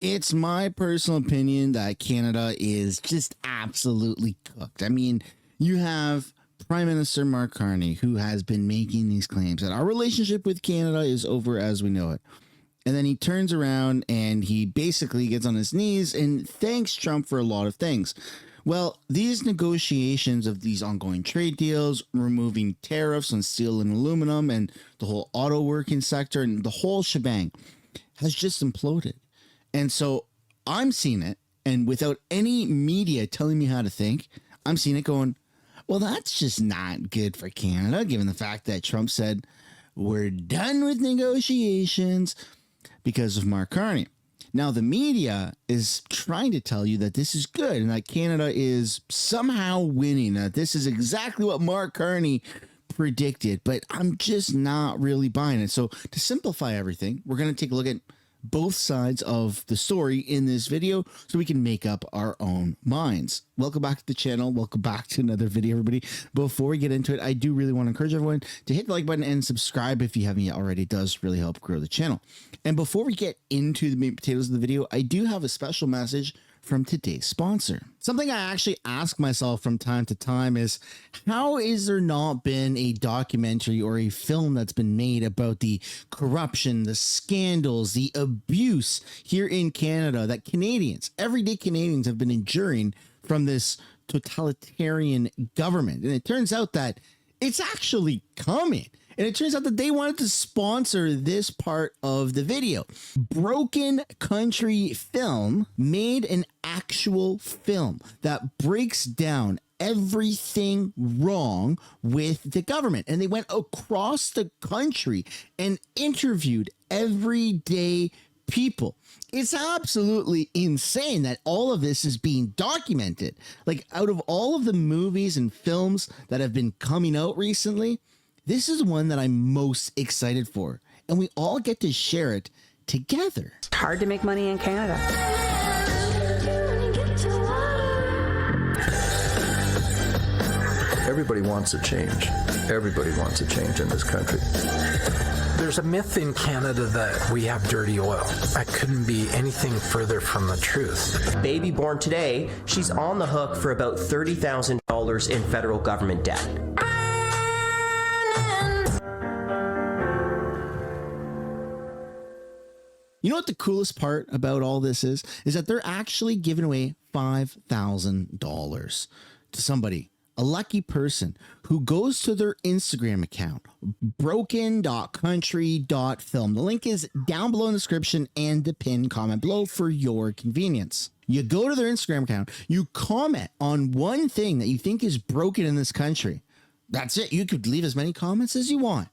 It's my personal opinion that Canada is just absolutely cooked. I mean, you have Prime Minister Mark Carney, who has been making these claims that our relationship with Canada is over as we know it. And then he turns around and he basically gets on his knees and thanks Trump for a lot of things. Well, these negotiations of these ongoing trade deals, removing tariffs on steel and aluminum and the whole auto working sector and the whole shebang has just imploded. And so I'm seeing it, and without any media telling me how to think, I'm seeing it going, well, that's just not good for Canada, given the fact that Trump said, we're done with negotiations because of Mark Carney. Now, the media is trying to tell you that this is good and that Canada is somehow winning, that this is exactly what Mark Carney predicted, but I'm just not really buying it. So to simplify everything, we're going to take a look at both sides of the story in this video so we can make up our own minds. Welcome back to the channel. Welcome back to another video, everybody. Before we get into it, I do really want to encourage everyone to hit the like button and subscribe if you haven't yet already. It does really help grow the channel. And before we get into the meat and potatoes of the video, I do have a special message from today's sponsor. Something I actually ask myself from time to time is, how is there not been a documentary or a film that's been made about the corruption, the scandals, the abuse here in Canada that Canadians, everyday Canadians, have been enduring from this totalitarian government? And it turns out that it's actually coming. And it turns out that they wanted to sponsor this part of the video. Broken Country Film made an actual film that breaks down everything wrong with the government. And they went across the country and interviewed everyday people. It's absolutely insane that all of this is being documented. Like, out of all of the movies and films that have been coming out recently, this is one that I'm most excited for, and we all get to share it together. It's hard to make money in Canada. Everybody wants a change. Everybody wants a change in this country. There's a myth in Canada that we have dirty oil. I couldn't be anything further from the truth. Baby born today, she's on the hook for about $30,000 in federal government debt. You know what the coolest part about all this is that they're actually giving away $5,000 to somebody, a lucky person who goes to their Instagram account, broken.country.film. The link is down below in the description and the pinned comment below for your convenience. You go to their Instagram account, you comment on one thing that you think is broken in this country. That's it. You could leave as many comments as you want.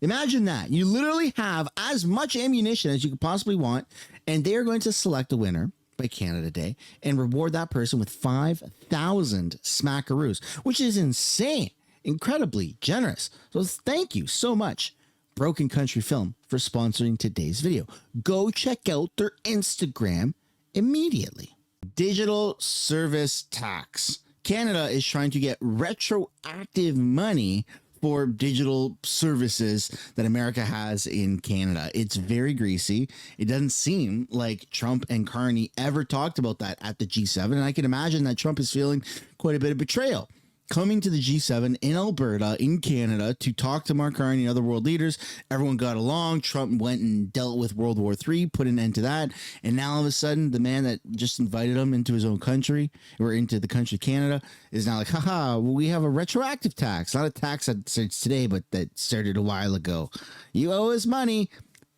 Imagine that. You literally have as much ammunition as you could possibly want, and they are going to select a winner by Canada Day and reward that person with 5,000 smackaroos, which is insane, incredibly generous. So thank you so much, Broken Country Film, for sponsoring today's video. Go check out their Instagram immediately. Digital service tax. Canada is trying to get retroactive money for digital services that America has in Canada. It's very greasy. It doesn't seem like Trump and Carney ever talked about that at the G7. And I can imagine that Trump is feeling quite a bit of betrayal coming to the G7 in Alberta, in Canada, to talk to Mark Carney and other world leaders. Everyone got along. Trump went and dealt with World War III, put an end to that. And now all of a sudden, the man that just invited him into his own country, or into the country Canada, is now like, haha, we have a retroactive tax. Not a tax that starts today, but that started a while ago. You owe us money.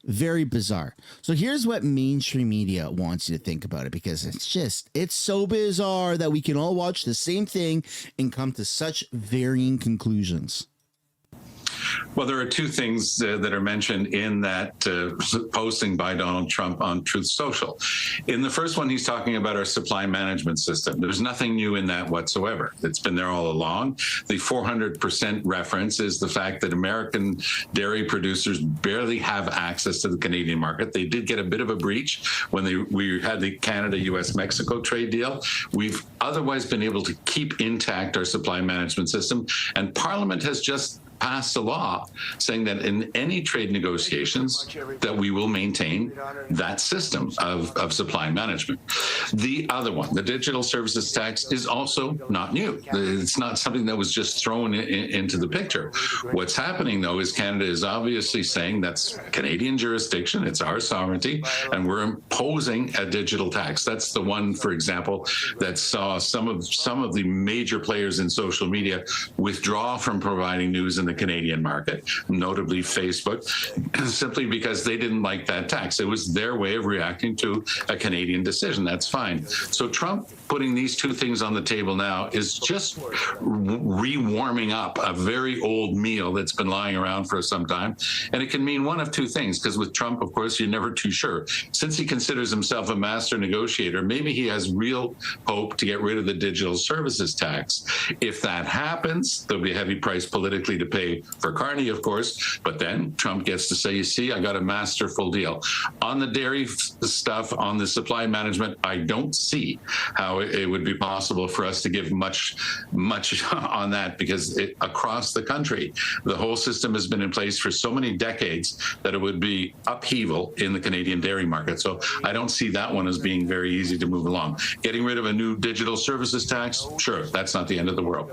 Very bizarre. So here's what mainstream media wants you to think about it, because it's so bizarre that we can all watch the same thing and come to such varying conclusions. Well, there are two things that are mentioned in that posting by Donald Trump on Truth Social. In the first one, he's talking about our supply management system. There's nothing new in that whatsoever. It's been there all along. The 400% reference is the fact that American dairy producers barely have access to the Canadian market. They did get a bit of a breach when we had the Canada-US-Mexico trade deal. We've otherwise been able to keep intact our supply management system, and Parliament has just passed a law saying that in any trade negotiations that we will maintain that system of supply management. The other one, the digital services tax, is also not new. It's not something that was just thrown into the picture. What's happening, though, is Canada is obviously saying that's Canadian jurisdiction, it's our sovereignty, and we're imposing a digital tax. That's the one, for example, that saw some of the major players in social media withdraw from providing news in the Canadian market, notably Facebook, simply because they didn't like that tax. It was their way of reacting to a Canadian decision. That's fine. So Trump putting these two things on the table now is just re-warming up a very old meal that's been lying around for some time. And it can mean one of two things, because with Trump, of course, you're never too sure. Since he considers himself a master negotiator, maybe he has real hope to get rid of the digital services tax. If that happens, there'll be a heavy price politically to pay for Carney, of course, but then Trump gets to say, you see, I got a masterful deal. On the dairy stuff, on the supply management, I don't see how it would be possible for us to give much on that, because across the country, the whole system has been in place for so many decades that it would be upheaval in the Canadian dairy market. So I don't see that one as being very easy to move along. Getting rid of a new digital services tax, sure, that's not the end of the world.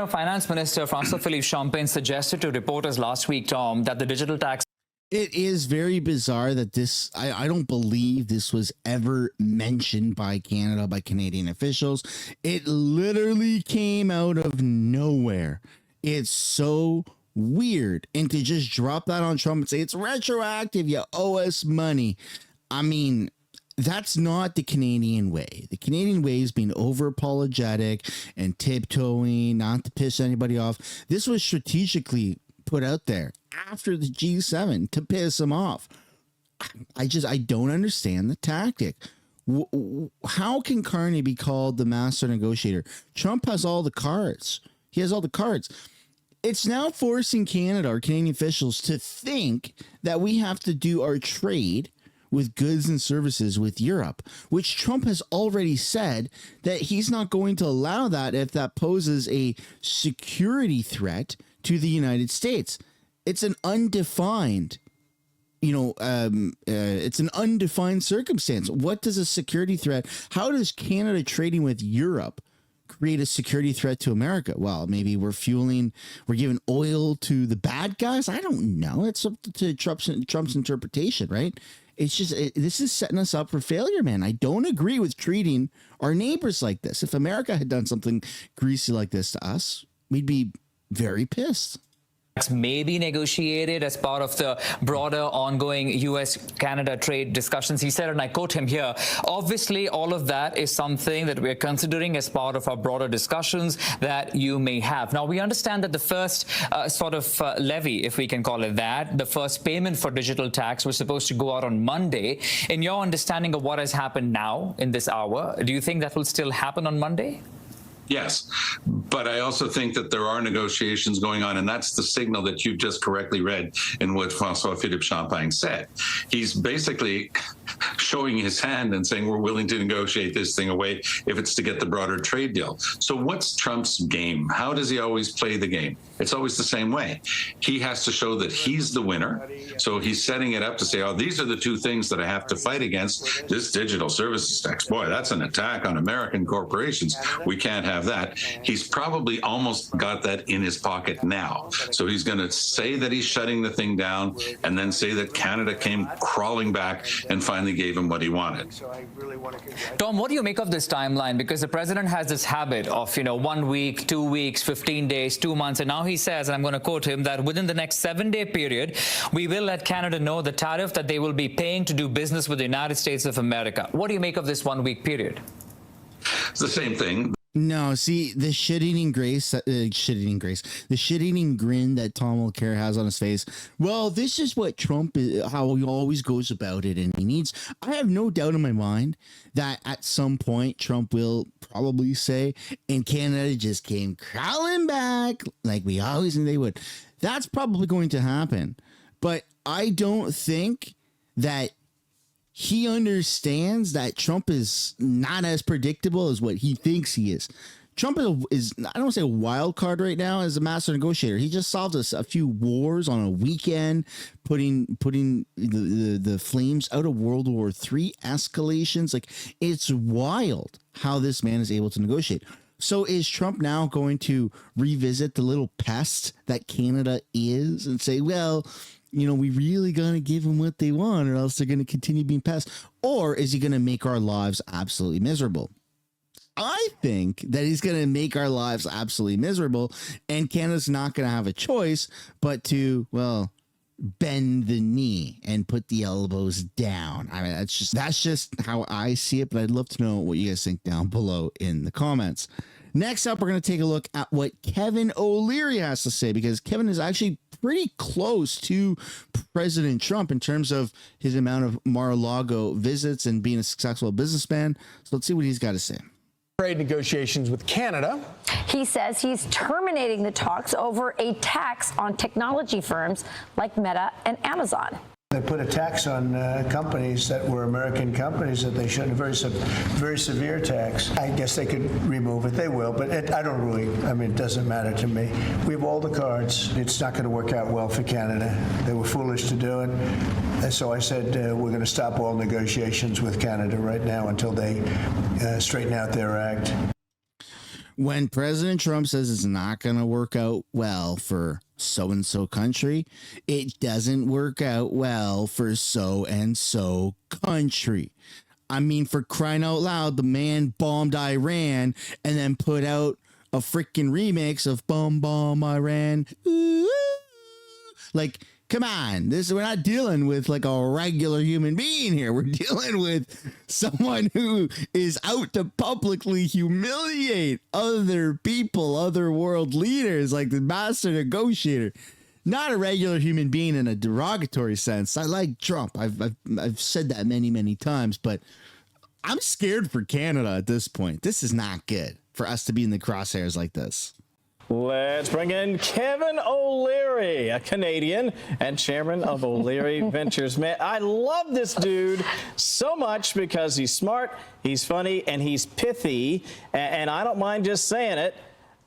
Finance Minister François-Philippe Champagne suggested to reporters last week, Tom, that the digital tax. It is very bizarre that this, I don't believe this was ever mentioned by Canada, by Canadian officials. It literally came out of nowhere. It's so weird. And to just drop that on Trump and say it's retroactive, you owe us money. I mean, that's not the Canadian way. The Canadian way is being over apologetic and tiptoeing, not to piss anybody off. This was strategically put out there after the G7 to piss him off. I don't understand the tactic. How can Carney be called the master negotiator? Trump has all the cards. He has all the cards. It's now forcing Canada or Canadian officials to think that we have to do our trade with goods and services with Europe, which Trump has already said that he's not going to allow that if that poses a security threat to the United States. It's an undefined, it's an undefined circumstance. What does a security threat? How does Canada trading with Europe create a security threat to America? Well, maybe we're giving oil to the bad guys. I don't know. It's up to Trump's interpretation, right? It's just, this is setting us up for failure, man. I don't agree with treating our neighbors like this. If America had done something greasy like this to us, we'd be very pissed. May be negotiated as part of the broader ongoing U.S.-Canada trade discussions. He said, and I quote him here, obviously all of that is something that we're considering as part of our broader discussions that you may have. Now, we understand that the first levy, if we can call it that, the first payment for digital tax was supposed to go out on Monday. In your understanding of what has happened now in this hour, do you think that will still happen on Monday? Yes, but I also think that there are negotiations going on, and that's the signal that you just correctly read in what François-Philippe Champagne said. He's basically showing his hand and saying we're willing to negotiate this thing away if it's to get the broader trade deal. So what's Trump's game? How does he always play the game? It's always the same way. He has to show that he's the winner. So he's setting it up to say, oh, these are the two things that I have to fight against. This digital services tax, boy, that's an attack on American corporations. We can't have that. He's probably almost got that in his pocket now. So he's going to say that he's shutting the thing down and then say that Canada came crawling back and finally gave him what he wanted. Tom, what do you make of this timeline? Because the president has this habit of, 1 week, 2 weeks, 15 days, 2 months. And now he says, and I'm going to quote him, that within the next 7-day period, we will let Canada know the tariff that they will be paying to do business with the United States of America. What do you make of this 1 week period? It's the same thing. No, see, the shit-eating grin that Tom Mulcair has on his face. Well, this is what Trump is, how he always goes about it, and I have no doubt in my mind that at some point Trump will probably say, and Canada just came crawling back like we always knew they would. That's probably going to happen, but I don't think that he understands that Trump is not as predictable as what he thinks he is. Trump is I don't want to say a wild card right now as a master negotiator. He just solved a few wars on a weekend, putting the flames out of World War III escalations. Like, it's wild how this man is able to negotiate. So is Trump now going to revisit the little pest that Canada is and say, well, you know, we really gonna give them what they want or else they're going to continue being pests? Or is he going to make our lives absolutely miserable? I think that he's going to make our lives absolutely miserable, and Canada's not going to have a choice but to, well, bend the knee and put the elbows down. I mean, that's just how I see it, but I'd love to know what you guys think down below in the comments. Next up, we're going to take a look at what Kevin OLeary has to say, because Kevin is actually pretty close to President Trump in terms of his amount of Mar-a-Lago visits and being a successful businessman. So let's see what he's got to say. Trade negotiations with Canada. He says he's terminating the talks over a tax on technology firms like Meta and Amazon. They put a tax on companies that were American companies that they shouldn't, very severe tax. I guess they could remove it. They will, but I don't really, I mean, it doesn't matter to me. We have all the cards. It's not going to work out well for Canada. They were foolish to do it. And so I said, we're going to stop all negotiations with Canada right now until they straighten out their act. When President Trump says it's not going to work out well for so-and-so country, it doesn't work out well for so-and-so country. I mean, for crying out loud, the man bombed Iran and then put out a freaking remix of Bomb Bomb Iran. Ooh. Like, come on, we're not dealing with like a regular human being here. We're dealing with someone who is out to publicly humiliate other people, other world leaders, like the master negotiator. Not a regular human being in a derogatory sense. I like Trump. I've said that many times, but I'm scared for Canada at this point. This is not good for us to be in the crosshairs like this. Let's bring in Kevin OLeary, a Canadian and chairman of OLeary Ventures. Man, I love this dude so much because he's smart, he's funny, and he's pithy. And I don't mind just saying it.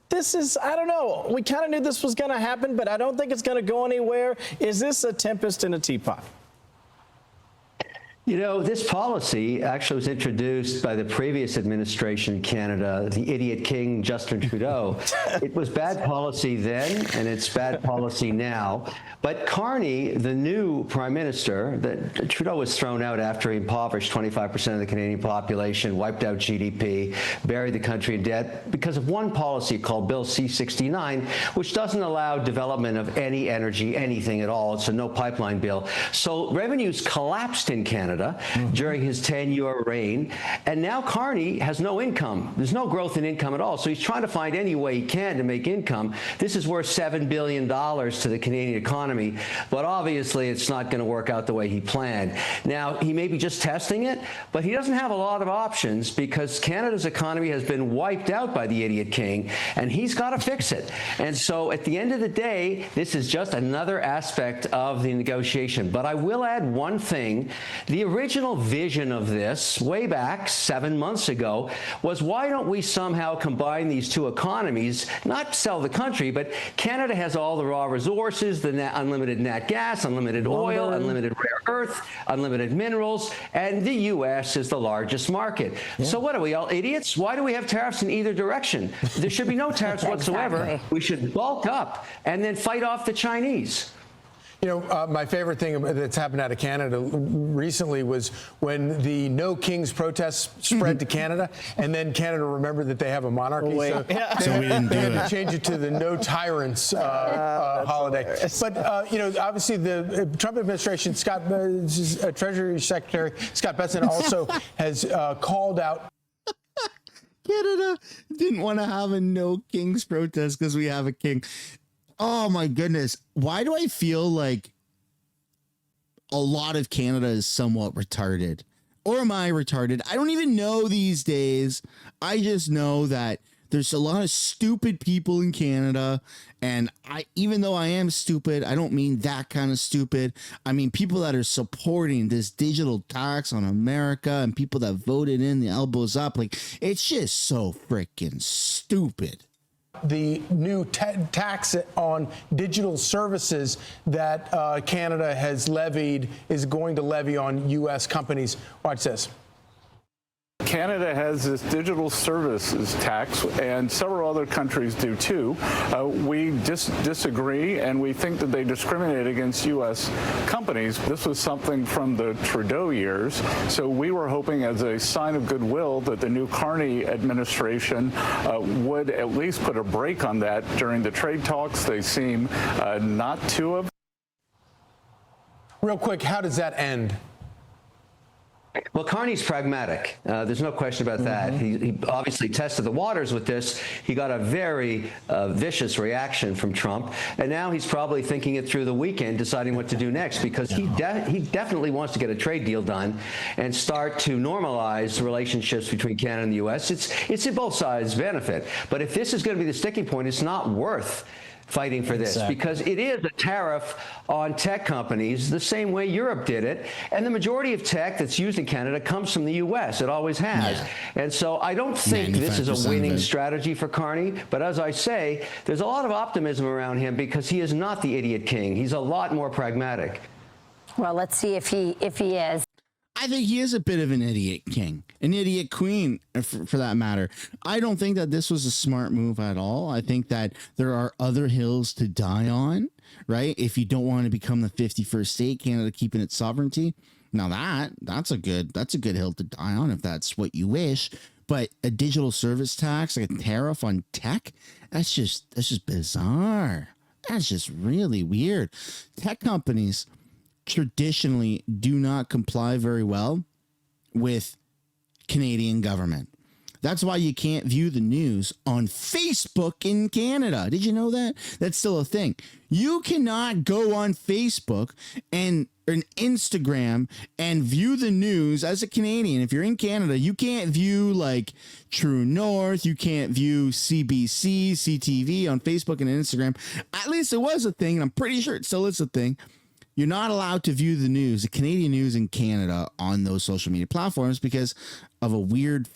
This is, I don't know, we kind of knew this was going to happen, but I don't think it's going to go anywhere. Is this a tempest in a teapot? You know, this policy actually was introduced by the previous administration in Canada, the idiot king, Justin Trudeau. It was bad policy then, and it's bad policy now. But Carney, the new prime minister, Trudeau was thrown out after he impoverished 25% of the Canadian population, wiped out GDP, buried the country in debt because of one policy called Bill C-69, which doesn't allow development of any energy, anything at all. It's a no pipeline bill. So revenues collapsed in Canada during his 10-year reign, and now Carney has no income. There's no growth in income at all, so he's trying to find any way he can to make income. This is worth $7 billion to the Canadian economy, but obviously it's not going to work out the way he planned. Now, he may be just testing it, but he doesn't have a lot of options because Canada's economy has been wiped out by the idiot king, and he's got to fix it. And so at the end of the day, this is just another aspect of the negotiation. But I will add one thing. The original vision of this, way back 7 months ago, was why don't we somehow combine these two economies, not sell the country, but Canada has all the raw resources, the unlimited nat gas, unlimited oil, unlimited rare earth, unlimited minerals, and the U.S. is the largest market. Yeah. So what are we, all idiots? Why do we have tariffs in either direction? There should be no tariffs whatsoever. Exactly. We should bulk up and then fight off the Chinese. You know, my favorite thing that's happened out of Canada recently was when the No Kings protests spread to Canada, and then Canada remembered that they have a monarchy. So we didn't do it. Change it to the No Tyrants holiday. But, you know, obviously the Trump administration, Treasury Secretary Scott Bessent also has called out. Canada didn't want to have a No Kings protest because we have a king. Oh my goodness. Why do I feel like a lot of Canada is somewhat retarded? Or am I retarded? I don't even know these days. I just know that There's a lot of stupid people in Canada, and even though I am stupid, I don't mean that kind of stupid. I mean people that are supporting this digital tax on America and people that voted in the elbows up. Like, it's just so freaking stupid. The new tax on digital services that Canada has levied is going to levy on U.S. companies. Watch this. Canada has this digital services tax, and several other countries do too. We disagree, and we think that they discriminate against U.S. companies. This was something from the Trudeau years, so we were hoping as a sign of goodwill that the new Carney administration would at least put a break on that during the trade talks. They seem not to have. Real quick, how does that end? Well, Carney's pragmatic. There's no question about that. He obviously tested the waters with this. He got a very vicious reaction from Trump, and now he's probably thinking it through the weekend, deciding what to do next, because he definitely wants to get a trade deal done and start to normalize relationships between Canada and the U.S. It's in both sides' benefit. But if this is going to be the sticking point, it's not worth fighting for this, because it is a tariff on tech companies the same way Europe did it. And the majority of tech that's used in Canada comes from the U.S. It always has. Yeah. And so I don't think this is a winning strategy for Carney. But as I say, there's a lot of optimism around him because he is not the idiot king. He's a lot more pragmatic. Well, let's see if he is. I think he is a bit of an idiot king, an idiot queen, for that matter. I don't think that this was a smart move at all. I think that there are other hills to die on, right? If you don't want to become the 51st state, Canada keeping its sovereignty. Now that's a good hill to die on if that's what you wish. But a digital service tax, like a tariff on tech, that's just bizarre. That's just really weird. Tech companies traditionally do not comply very well with Canadian government. That's why you can't view the news on Facebook in Canada. Did you know that? That's still a thing. You cannot go on Facebook and Instagram and view the news as a Canadian. If you're in Canada, you can't view like True North. You can't view CBC, CTV on Facebook and Instagram. At least it was a thing, and I'm pretty sure it still is a thing. You're not allowed to view the news, the Canadian news in Canada, on those social media platforms because of a weird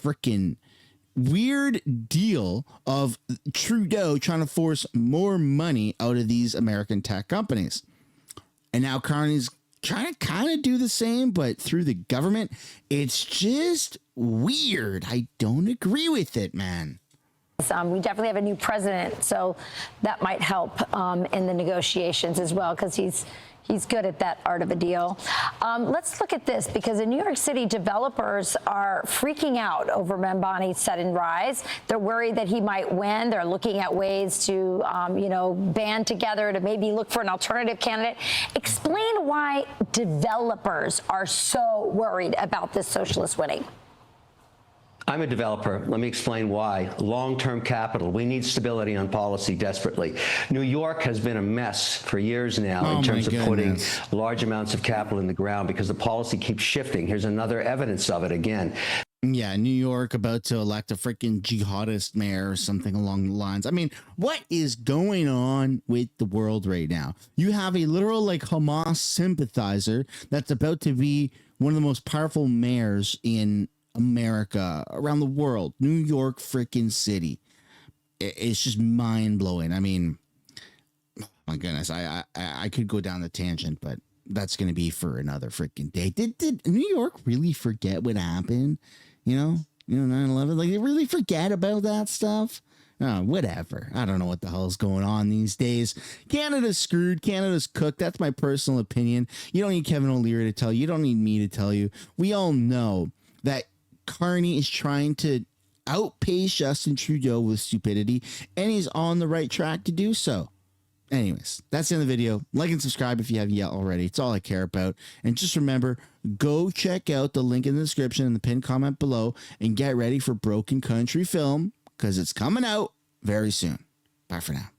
deal of Trudeau trying to force more money out of these American tech companies. And now Carney's trying to kind of do the same, but through the government. It's just weird. I don't agree with it, man. We definitely have a new president, so that might help in the negotiations as well, because he's good at that art of a deal. Let's look at this, because in New York City, developers are freaking out over Membani's sudden rise. They're worried that he might win. They're looking at ways to, band together to maybe look for an alternative candidate. Explain why developers are so worried about this socialist winning. I'm a developer. Let me explain why. Long-term capital. We need stability on policy desperately. New York has been a mess for years now in terms of putting large amounts of capital in the ground because the policy keeps shifting. Here's another evidence of it again. Yeah, New York about to elect a freaking jihadist mayor or something along the lines. I mean, what is going on with the world right now? You have a literal Hamas sympathizer that's about to be one of the most powerful mayors in America, around the world. New York freaking City. It's just mind-blowing. I mean, oh my goodness, I could go down the tangent, but that's going to be for another freaking day. Did New York really forget what happened? 9/11? Like, they really forget about that stuff? Oh, whatever. I don't know what the hell's going on these days. Canada's screwed. Canada's cooked. That's my personal opinion. You don't need Kevin O'Leary to tell you. You don't need me to tell you. We all know that Carney is trying to outpace Justin Trudeau with stupidity, and he's on the right track to do so. Anyways, that's the end of the video. Like and subscribe if you haven't yet already. It's all I care about. And just remember, go check out the link in the description and the pinned comment below and get ready for Broken Country Film, because it's coming out very soon. Bye for now.